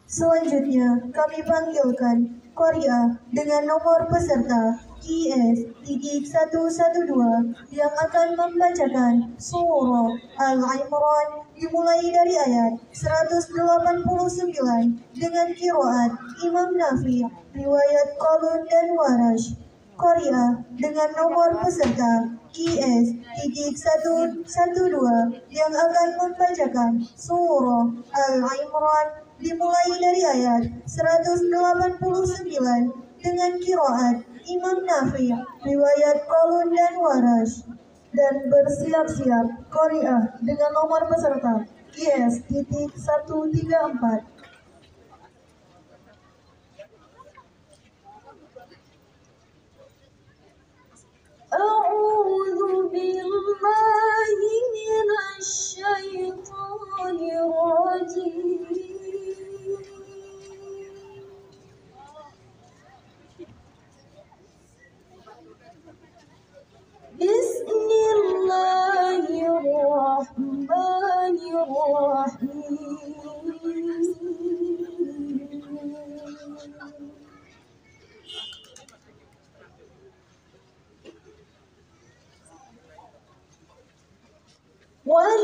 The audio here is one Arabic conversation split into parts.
Selanjutnya, kami panggilkan Korea dengan nomor peserta IS-112 yang akan membacakan surah Al-Imran dimulai dari ayat 189 dengan qiraat Imam Nafi, riwayat Qalun dan Warash. Korea dengan nomor peserta IS-112 yang akan membacakan surah Al-Imran dimulai dari ayat 189 dengan qiraat Imam Nafi, riwayat Qalun dan Warash. Dan bersiap-siap Korea dengan nomor peserta IS-134. أعوذ بالله من الشيطان الرجيم بسم الله الرحمن الرحيم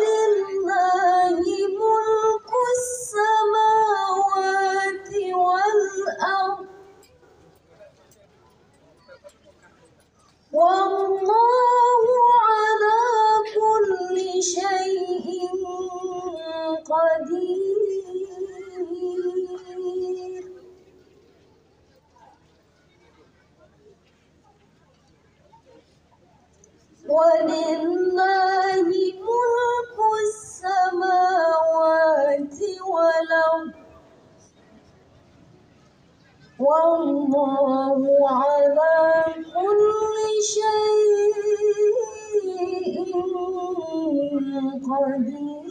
ولله ملك السماوات والأرض والله على كل شيء قدير ولله ملك السماوات والأرض والله على كل شيء قدير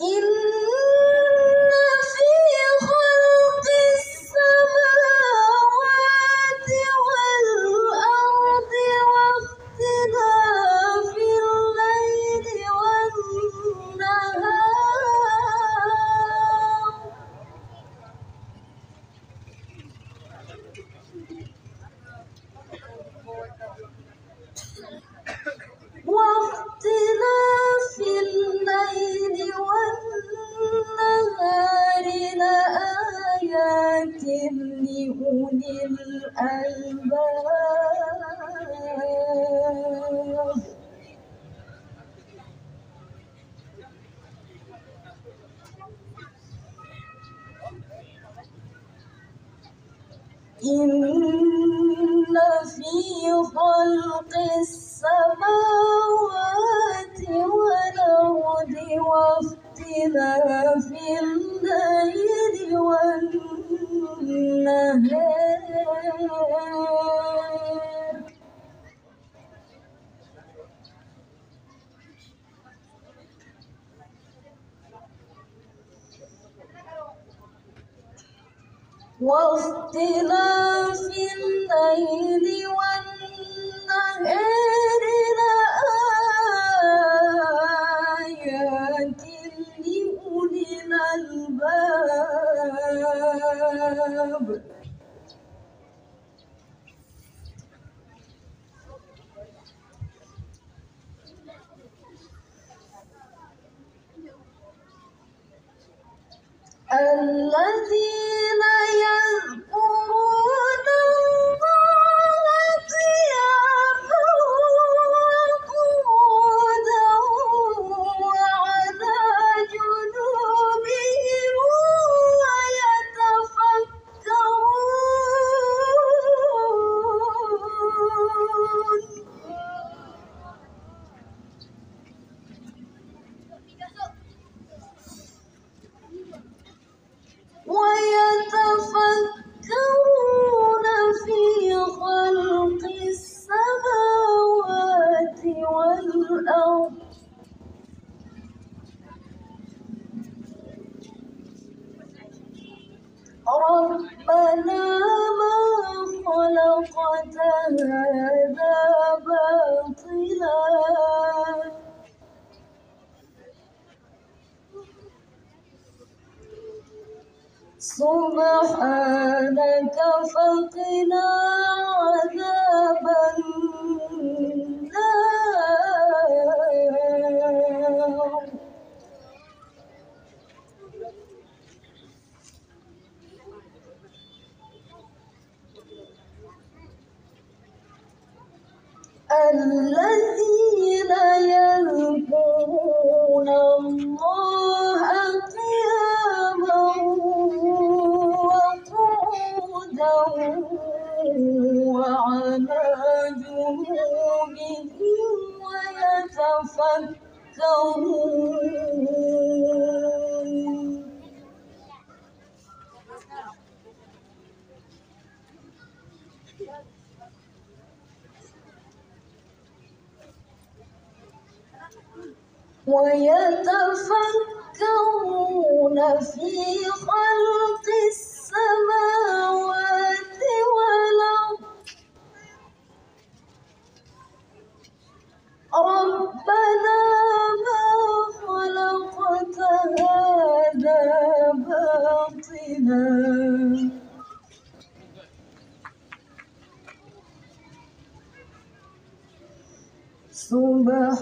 إن في خلق السماوات والأرض واختلاف الليل والنهار واختلاف الليل والنهار لآيات لأولي الألباب إن في خلق السماوات والأرض واختلاف الليل والنهار واختلاف الليل والنهار لآيات لأولي الألباب الذين يذكرون الله قياما وقعودا وعلى جنوبهم ويتفكرون هذا باطلا سبحانك فقنا عذاب النار الذين يذكرون الله قياما وقعودا وعلى جنوبهم ويتفكرون في خلق السماوات والأرض ربنا ما خلقت هذا باطلا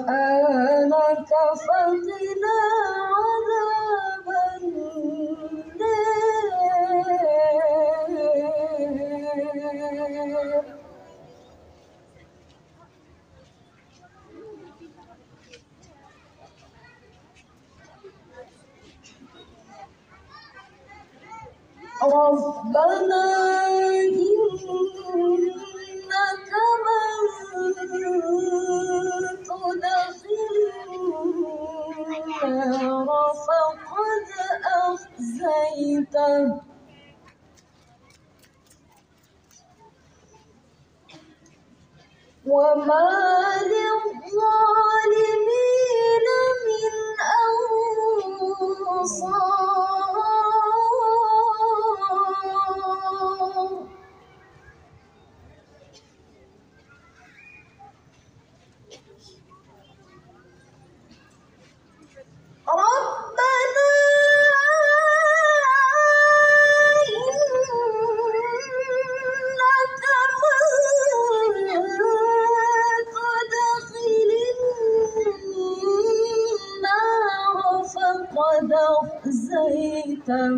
سبحانك فقنا عذاب النار ربنا إنك من تدخل النار فقد أخزيته وما للظالمين من أنصار ربنا إنك من تدخل النار فقد أخزيته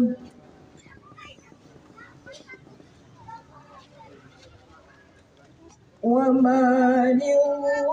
وما للظالمين